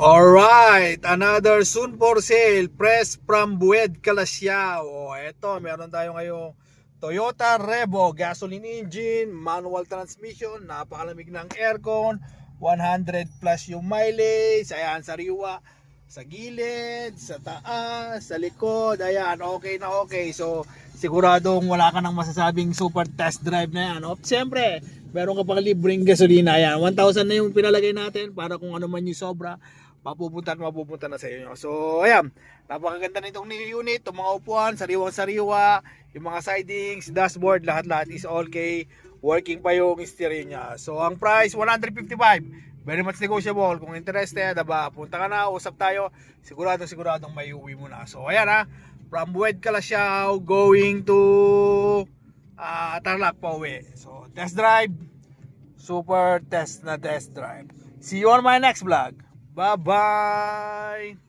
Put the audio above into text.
Alright, another soon for sale, press from Bued, Calasiao. Eto, meron tayo ngayong Toyota Revo, gasoline engine, manual transmission, napakalamig ng aircon, 100 plus yung mileage, ayan, sariwa, sa gilid, sa taas, sa likod, ayan, okay na okay. So, siguradong wala ka nang masasabing super test drive na yan. O, siyempre, meron ka pang libreng gasolina, ayan, 1,000 na yung pinalagay natin para kung ano man yung sobra, mapupunta na sa inyo. So, ayan, napakaganda nitong unit, itong mga upuan, sariwang-sariwa, yung mga sidings, dashboard, lahat-lahat is okay. Working pa yung steering niya. So, ang price, 155. Very much negotiable. Kung interested, punta ka na, usap tayo. Siguradong may uwi mo na. So, ayan ha, from Bued, Calasiao, going to Tarlac pa uwi. So, test drive, super test na test drive. See you on my next vlog. Bye-bye!